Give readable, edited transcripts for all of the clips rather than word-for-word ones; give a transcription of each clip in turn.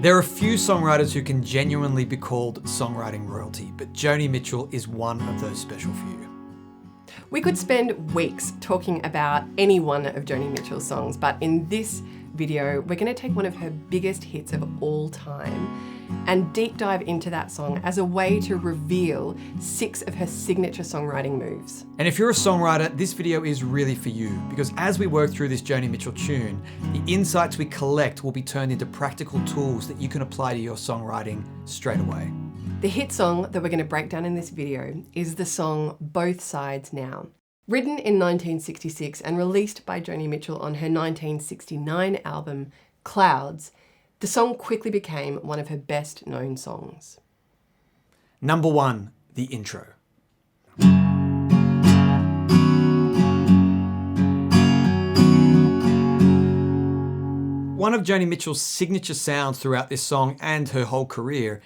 There are few songwriters who can genuinely be called songwriting royalty, but Joni Mitchell is one of those special few. We could spend weeks talking about any one of Joni Mitchell's songs, but in this video, we're going to take one of her biggest hits of all time and deep dive into that song as a way to reveal 6 of her signature songwriting moves. And if you're a songwriter, this video is really for you, because as we work through this Joni Mitchell tune, the insights we collect will be turned into practical tools that you can apply to your songwriting straight away. The hit song that we're going to break down in this video is the song Both Sides Now. Written in 1966 and released by Joni Mitchell on her 1969 album Clouds, the song quickly became one of her best known songs. Number 1, the intro. One of Joni Mitchell's signature sounds throughout this song and her whole career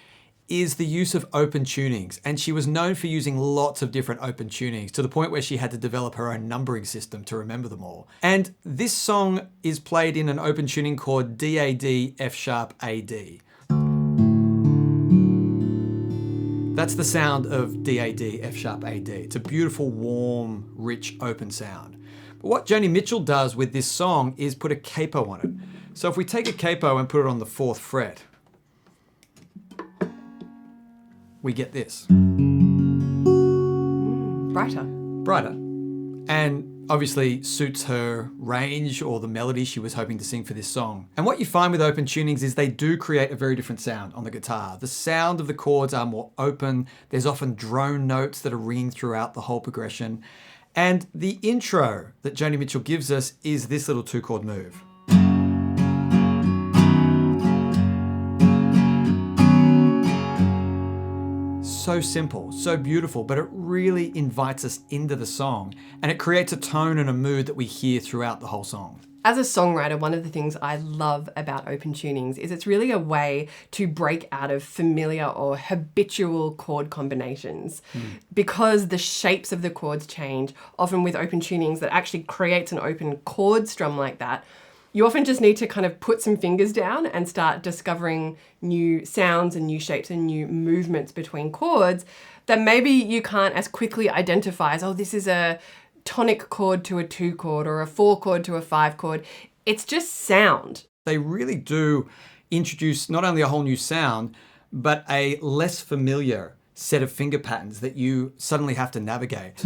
is the use of open tunings, and she was known for using lots of different open tunings to the point where she had to develop her own numbering system to remember them all. And this song is played in an open tuning chord D-A-D, F-sharp, A-D. That's the sound of D-A-D, F-sharp, A-D. It's a beautiful, warm, rich, open sound. But what Joni Mitchell does with this song is put a capo on it. So if we take a capo and put it on the 4th fret, we get this. Brighter. Brighter. And obviously suits her range or the melody she was hoping to sing for this song. And what you find with open tunings is they do create a very different sound on the guitar. The sound of the chords are more open. There's often drone notes that are ringing throughout the whole progression. And the intro that Joni Mitchell gives us is this little 2-chord move. So simple, so beautiful, but it really invites us into the song, and it creates a tone and a mood that we hear throughout the whole song. As a songwriter, one of the things I love about open tunings is it's really a way to break out of familiar or habitual chord combinations. Because the shapes of the chords change, often with open tunings that actually creates an open chord strum like that, you often just need to kind of put some fingers down and start discovering new sounds and new shapes and new movements between chords that maybe you can't as quickly identify as, oh, this is a tonic chord to a 2 chord or a 4 chord to a 5 chord. It's just sound. They really do introduce not only a whole new sound, but a less familiar set of finger patterns that you suddenly have to navigate.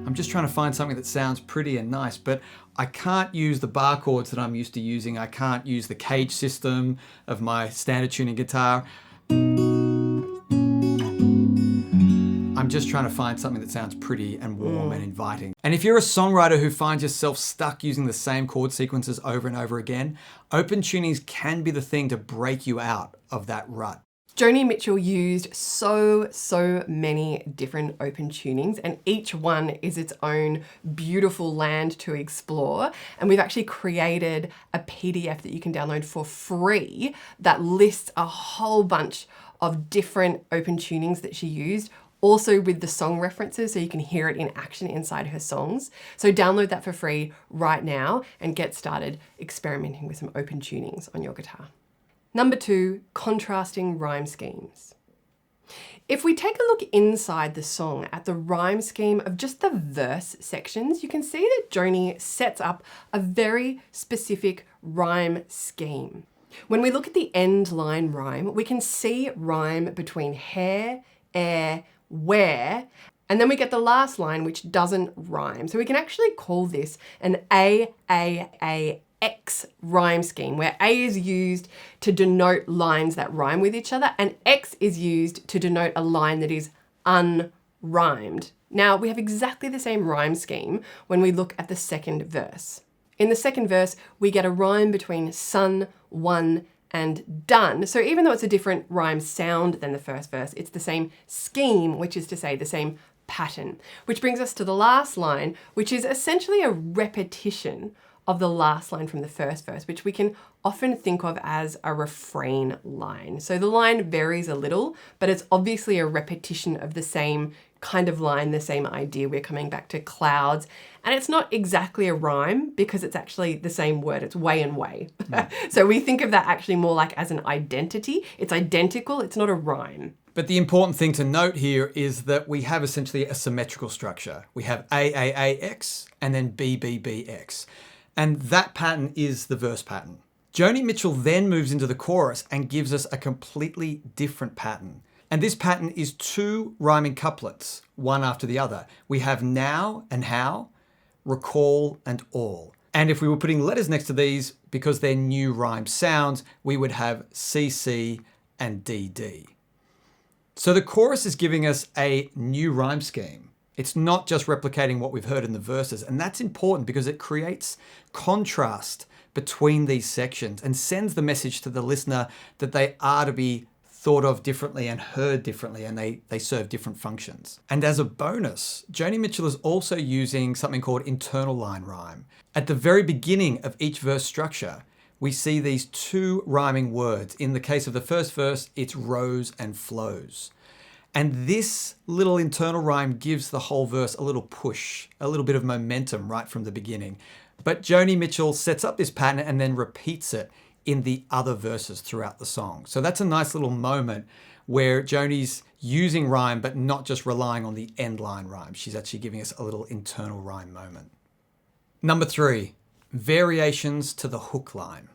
I'm just trying to find something that sounds pretty and nice, but I can't use the bar chords that I'm used to using. I can't use the cage system of my standard tuning guitar. I'm just trying to find something that sounds pretty and warm and inviting. And if you're a songwriter who finds yourself stuck using the same chord sequences over and over again, open tunings can be the thing to break you out of that rut. Joni Mitchell used so many different open tunings, and each one is its own beautiful land to explore. And we've actually created a PDF that you can download for free that lists a whole bunch of different open tunings that she used, also with the song references so you can hear it in action inside her songs. So download that for free right now and get started experimenting with some open tunings on your guitar. Number 2, contrasting rhyme schemes. If we take a look inside the song at the rhyme scheme of just the verse sections, you can see that Joni sets up a very specific rhyme scheme. When we look at the end line rhyme, we can see rhyme between hair, air, where, and then we get the last line which doesn't rhyme. So we can actually call this an X rhyme scheme, where A is used to denote lines that rhyme with each other and X is used to denote a line that is unrhymed. Now we have exactly the same rhyme scheme when we look at the second verse. In the second verse, we get a rhyme between sun, one, and done. So even though it's a different rhyme sound than the first verse, it's the same scheme, which is to say the same pattern. Which brings us to the last line, which is essentially a repetition of the last line from the first verse, which we can often think of as a refrain line. So the line varies a little, but it's obviously a repetition of the same kind of line, the same idea. We're coming back to clouds. And it's not exactly a rhyme because it's actually the same word. It's way and way. So we think of that actually more like as an identity. It's identical. It's not a rhyme. But the important thing to note here is that we have essentially a symmetrical structure. We have AAAX and then BBBX. And that pattern is the verse pattern. Joni Mitchell then moves into the chorus and gives us a completely different pattern. And this pattern is 2 rhyming couplets, one after the other. We have now and how, recall and all. And if we were putting letters next to these, because they're new rhyme sounds, we would have CC and DD. So the chorus is giving us a new rhyme scheme. It's not just replicating what we've heard in the verses. And that's important because it creates contrast between these sections and sends the message to the listener that they are to be thought of differently and heard differently, and they serve different functions. And as a bonus, Joni Mitchell is also using something called internal line rhyme. At the very beginning of each verse structure, we see these 2 rhyming words. In the case of the first verse, it's rose and flows. And this little internal rhyme gives the whole verse a little push, a little bit of momentum right from the beginning. But Joni Mitchell sets up this pattern and then repeats it in the other verses throughout the song. So that's a nice little moment where Joni's using rhyme, but not just relying on the end line rhyme. She's actually giving us a little internal rhyme moment. Number 3, variations to the hook line.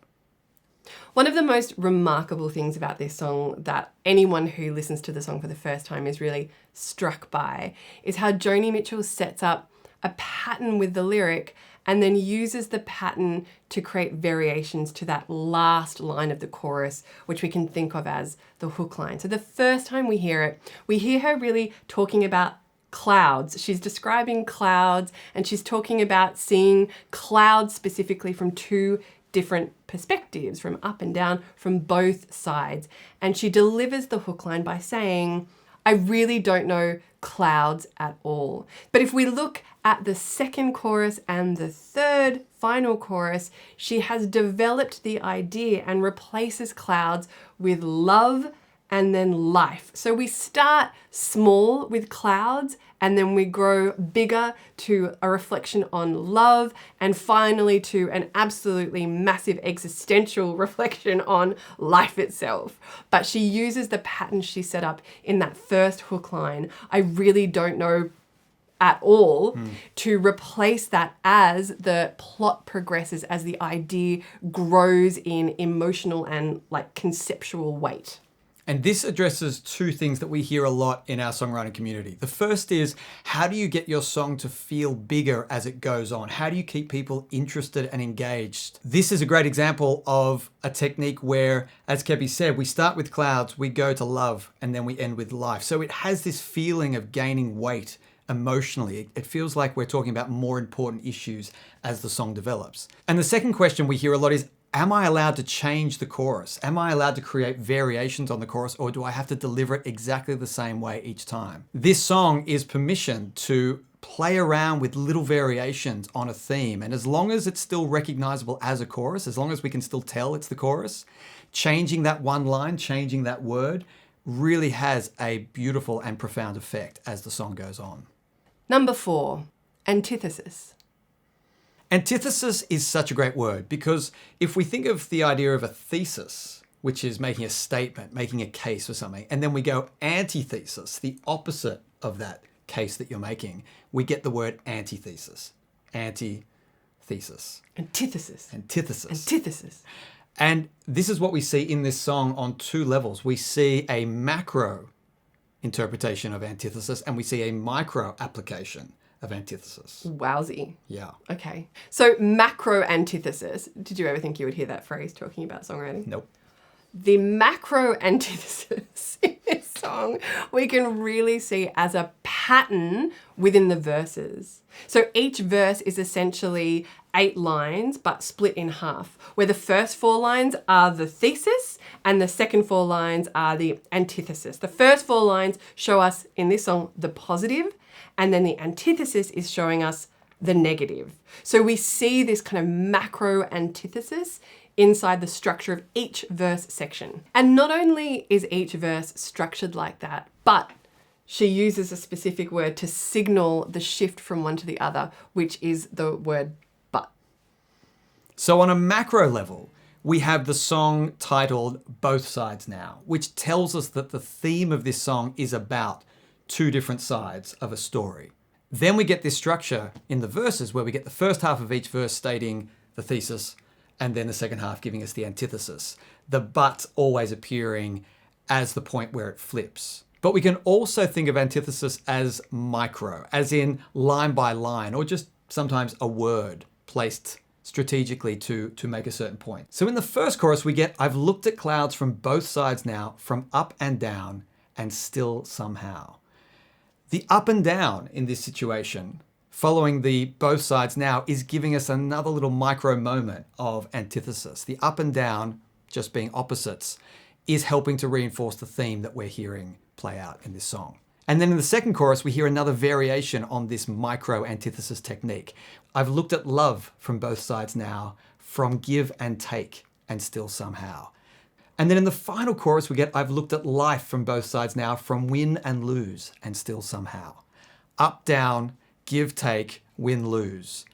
One of the most remarkable things about this song that anyone who listens to the song for the first time is really struck by is how Joni Mitchell sets up a pattern with the lyric and then uses the pattern to create variations to that last line of the chorus, which we can think of as the hook line. So the first time we hear it, we hear her really talking about clouds. She's describing clouds and she's talking about seeing clouds specifically from 2 different perspectives, from up and down, from both sides. And she delivers the hook line by saying, I really don't know clouds at all. But if we look at the second chorus and the third final chorus, she has developed the idea and replaces clouds with love and then life. So we start small with clouds and then we grow bigger to a reflection on love and finally to an absolutely massive existential reflection on life itself. But she uses the pattern she set up in that first hook line, I really don't know at all, to replace that as the plot progresses, as the idea grows in emotional and like conceptual weight. And this addresses 2 things that we hear a lot in our songwriting community. The first is, how do you get your song to feel bigger as it goes on? How do you keep people interested and engaged? This is a great example of a technique where, as Keppie said, we start with clouds, we go to love, and then we end with life. So it has this feeling of gaining weight emotionally. It feels like we're talking about more important issues as the song develops. And the second question we hear a lot is, am I allowed to change the chorus? Am I allowed to create variations on the chorus, or do I have to deliver it exactly the same way each time? This song is permission to play around with little variations on a theme. And as long as it's still recognizable as a chorus, as long as we can still tell it's the chorus, changing that one line, changing that word really has a beautiful and profound effect as the song goes on. Number 4, antithesis. Antithesis is such a great word because if we think of the idea of a thesis, which is making a statement, making a case for something, and then we go antithesis, the opposite of that case that you're making, we get the word antithesis. Antithesis. Antithesis. Antithesis. Antithesis. And this is what we see in this song on 2 levels. We see a macro interpretation of antithesis and we see a micro application of antithesis. Wowsy. Yeah. Okay. So macro antithesis. Did you ever think you would hear that phrase talking about songwriting? Nope. The macro antithesis in this song we can really see as a pattern within the verses. So each verse is essentially 8 lines but split in half, where the first 4 lines are the thesis and the second 4 lines are the antithesis. The first 4 lines show us in this song the positive, and then the antithesis is showing us the negative. So we see this kind of macro antithesis inside the structure of each verse section. And not only is each verse structured like that, but she uses a specific word to signal the shift from one to the other, which is the word but. So on a macro level, we have the song titled Both Sides Now, which tells us that the theme of this song is about two different sides of a story. Then we get this structure in the verses where we get the first half of each verse stating the thesis, and then the second half giving us the antithesis. The but always appearing as the point where it flips. But we can also think of antithesis as micro, as in line by line, or just sometimes a word placed strategically to make a certain point. So in the first chorus, we get, I've looked at clouds from both sides now, from up and down, and still somehow. The up and down in this situation, following the both sides now, is giving us another little micro moment of antithesis. The up and down, just being opposites, is helping to reinforce the theme that we're hearing play out in this song. And then in the second chorus, we hear another variation on this micro antithesis technique. I've looked at love from both sides now, from give and take, and still somehow. And then in the final chorus, we get, I've looked at life from both sides now, from win and lose, and still somehow. Up, down, give, take, win, lose.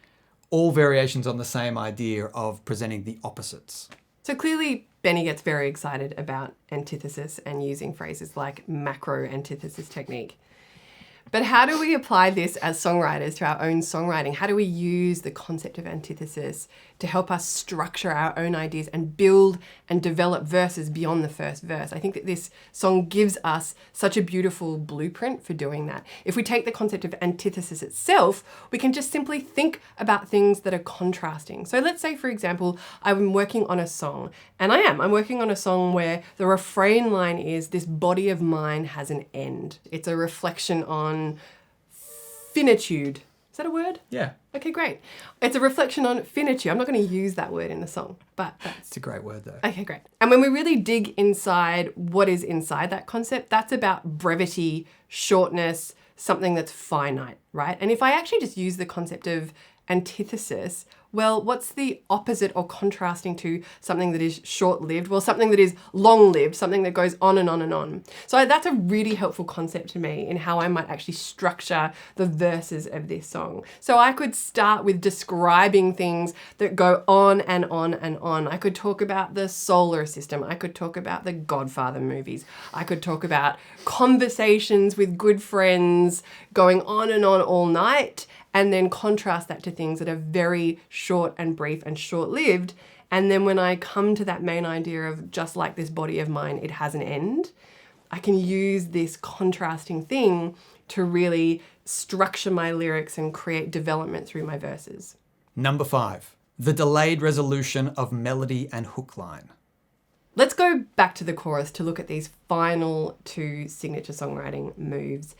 All variations on the same idea of presenting the opposites. So clearly, Benny gets very excited about antithesis and using phrases like macro antithesis technique. But how do we apply this as songwriters to our own songwriting? How do we use the concept of antithesis to help us structure our own ideas and build and develop verses beyond the first verse? I think that this song gives us such a beautiful blueprint for doing that. If we take the concept of antithesis itself, we can just simply think about things that are contrasting. So let's say, for example, I'm working on a song, and I'm working on a song where the refrain line is, this body of mine has an end. It's a reflection on finitude. Is that a word? Yeah. Okay, great. It's a reflection on finitude. I'm not going to use that word in the song, but It's a great word though. okay, great. And when we really dig inside what is inside that concept, that's about brevity, shortness, something that's finite, right? And if I actually just use the concept of antithesis, well, what's the opposite or contrasting to something that is short-lived? Well, something that is long-lived, something that goes on and on and on. So that's a really helpful concept to me in how I might actually structure the verses of this song. So I could start with describing things that go on and on and on. I could talk about the solar system. I could talk about the Godfather movies. I could talk about conversations with good friends going on and on all night, and then contrast that to things that are very short and brief and short-lived. And then when I come to that main idea of just like this body of mine, it has an end, I can use this contrasting thing to really structure my lyrics and create development through my verses. Number 5, the delayed resolution of melody and hook line. Let's go back to the chorus to look at these final two signature songwriting moves.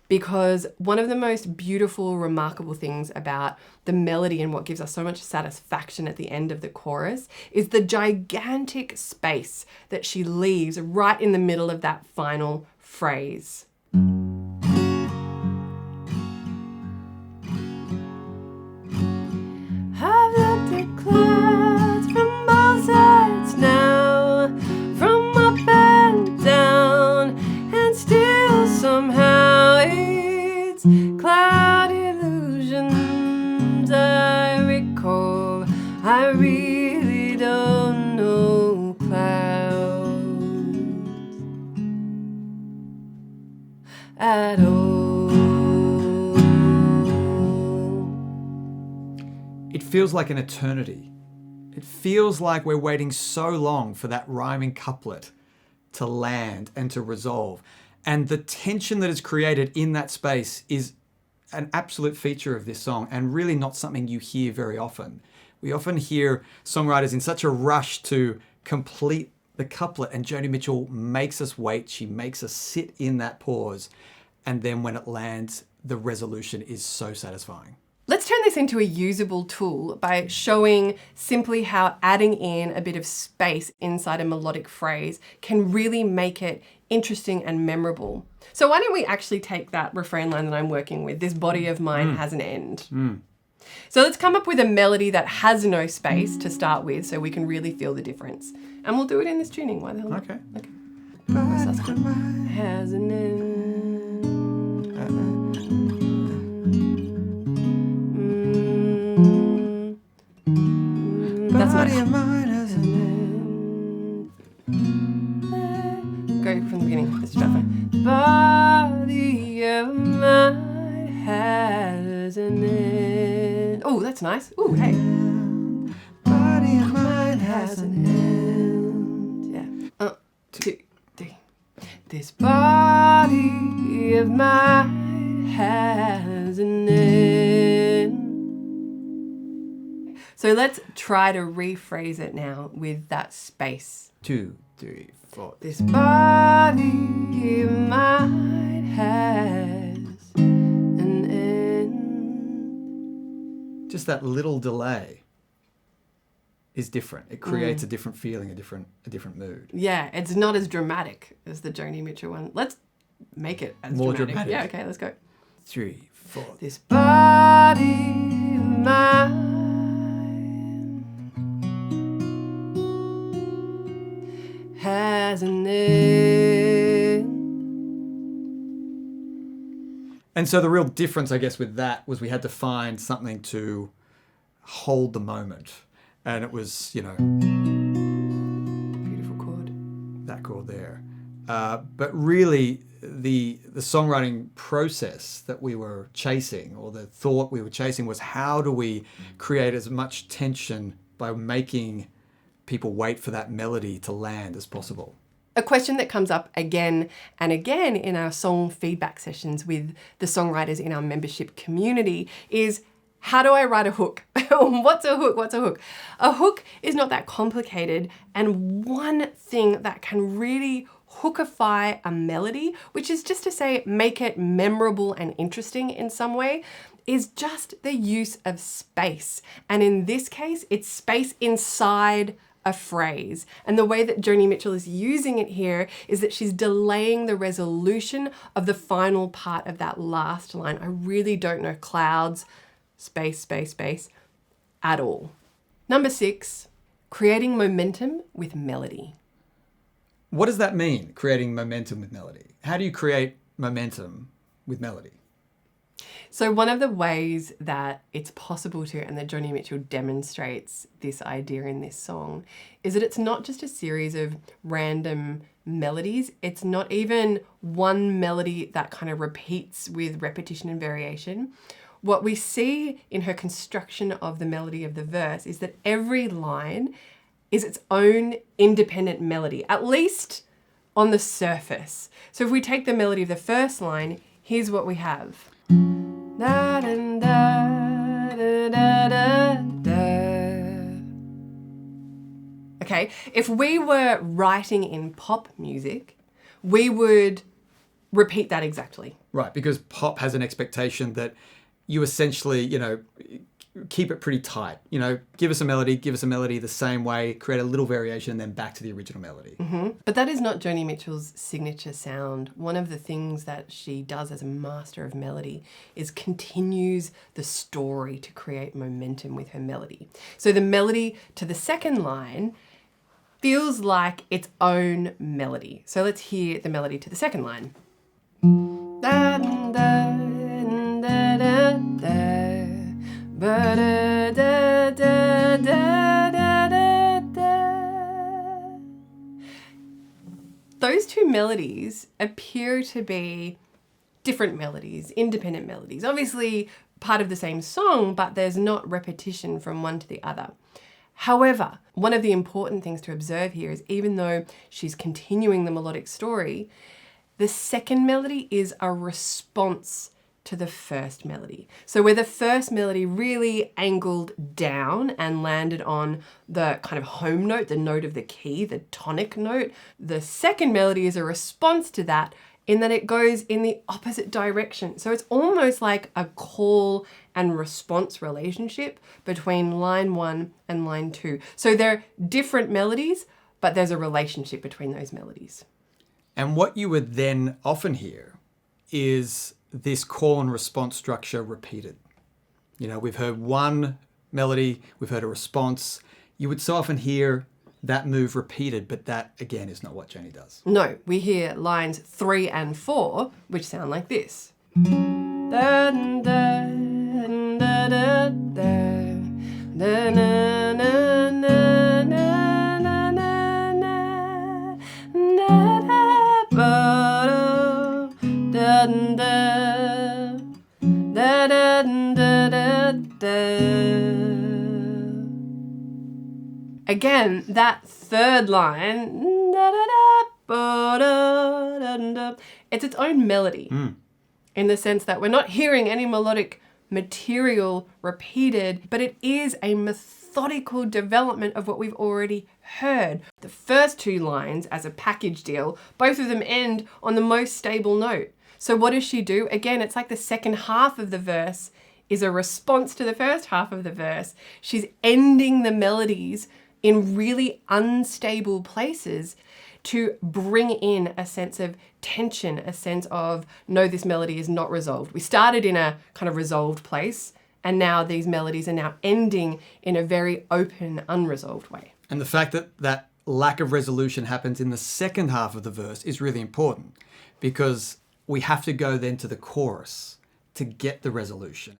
Because one of the most beautiful, remarkable things about the melody and what gives us so much satisfaction at the end of the chorus is the gigantic space that she leaves right in the middle of that final phrase. I've looked at clouds from both sides now, from up and down, and still somehow it's cloud illusions I recall. I really don't know clouds at all. It feels like an eternity. It feels like we're waiting so long for that rhyming couplet to land and to resolve. And the tension that is created in that space is an absolute feature of this song and really not something you hear very often. We often hear songwriters in such a rush to complete the couplet, and Joni Mitchell makes us wait. She makes us sit in that pause. And then when it lands, the resolution is so satisfying. Let's turn this into a usable tool by showing simply how adding in a bit of space inside a melodic phrase can really make it interesting and memorable. So why don't we actually take that refrain line that I'm working with, this body of mine has an end. So let's come up with a melody that has no space to start with so we can really feel the difference. And we'll do it in this tuning. Why the hell not? Okay. Has an end. that's Body nice. and mind has an end. Go from the beginning. Let's try that. Body of mine has an end. Oh, that's nice. Oh, hey. Body and mind has an end. Yeah. 2, 3. This body of mine has an end. So let's try to rephrase it now with that space. 2, 3, 4. This body of mine has an end. Just that little delay is different. It creates a different feeling, a different mood. Yeah, it's not as dramatic as the Joni Mitchell one. Let's make it as More dramatic. dramatic. Yeah, okay, let's go. 3, 4. This body of mine has an end. And so the real difference, I guess, with that was we had to find something to hold the moment. And it was, Beautiful chord. that chord there. But really, the songwriting process that we were chasing, or the thought we were chasing, was how do we create as much tension by making people wait for that melody to land as possible. A question that comes up again and again in our song feedback sessions with the songwriters in our membership community is, how do I write a hook? What's a hook? What's a hook? A hook is not that complicated, and one thing that can really hookify a melody, which is just to say make it memorable and interesting in some way, is just the use of space. And in this case, it's space inside a phrase. And the way that Joni Mitchell is using it here is that she's delaying the resolution of the final part of that last line. I really don't know clouds, space, space, space at all. Number 6, creating momentum with melody. What does that mean, creating momentum with melody? How do you create momentum with melody? So one of the ways that it's possible to, and that Joni Mitchell demonstrates this idea in this song, is that it's not just a series of random melodies. It's not even one melody that kind of repeats with repetition and variation. What we see in her construction of the melody of the verse is that every line is its own independent melody, at least on the surface. So if we take the melody of the first line, here's what we have. Da, da, da, da, da, da. Okay, if we were writing in pop music, we would repeat that exactly. Right, because pop has an expectation that you essentially, keep it pretty tight. Give us a melody the same way, create a little variation, and then back to the original melody. Mm-hmm. But that is not Joni Mitchell's signature sound. One of the things that she does as a master of melody is continues the story to create momentum with her melody. So the melody to the second line feels like its own melody. So let's hear the melody to the second line. Da, da, da, da, da, ba, da, da, da, da, da, da. Those two melodies appear to be different melodies, independent melodies. Obviously part of the same song, but there's not repetition from one to the other. However, one of the important things to observe here is even though she's continuing the melodic story, the second melody is a response to the first melody. So where the first melody really angled down and landed on the kind of home note, the note of the key, the tonic note, the second melody is a response to that in that it goes in the opposite direction. So it's almost like a call and response relationship between line 1 and line 2. So they're different melodies, but there's a relationship between those melodies. And what you would then often hear is this call and response structure repeated. We've heard one melody, we've heard a response. You would so often hear that move repeated, but that again is not what Joni does. No, we hear lines 3 and 4, which sound like this. Da, da, da, da, da, da, da, na, na, na, Again, that third line, it's its own melody in the sense that we're not hearing any melodic material repeated, but it is a methodical development of what we've already heard. The first two lines, as a package deal, both of them end on the most stable note. So what does she do? Again, it's like the second half of the verse is a response to the first half of the verse. She's ending the melodies in really unstable places to bring in a sense of tension, a sense of, no, this melody is not resolved. We started in a kind of resolved place, and now these melodies are now ending in a very open, unresolved way. And the fact that that lack of resolution happens in the second half of the verse is really important, because we have to go then to the chorus to get the resolution.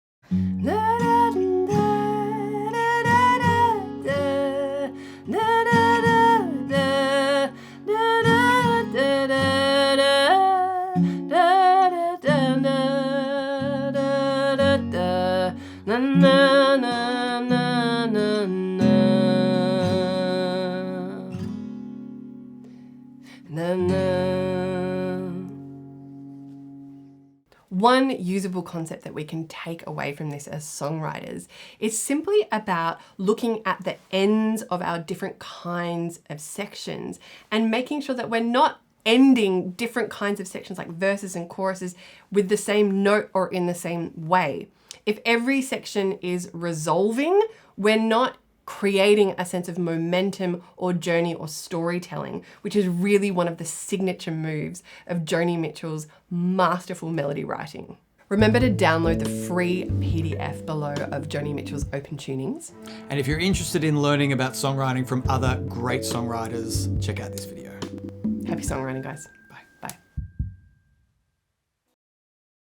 One usable concept that we can take away from this as songwriters is simply about looking at the ends of our different kinds of sections and making sure that we're not ending different kinds of sections like verses and choruses with the same note or in the same way. If every section is resolving, we're not creating a sense of momentum or journey or storytelling, which is really one of the signature moves of Joni Mitchell's masterful melody writing. Remember to download the free PDF below of Joni Mitchell's open tunings. And if you're interested in learning about songwriting from other great songwriters, check out this video. Happy songwriting, guys.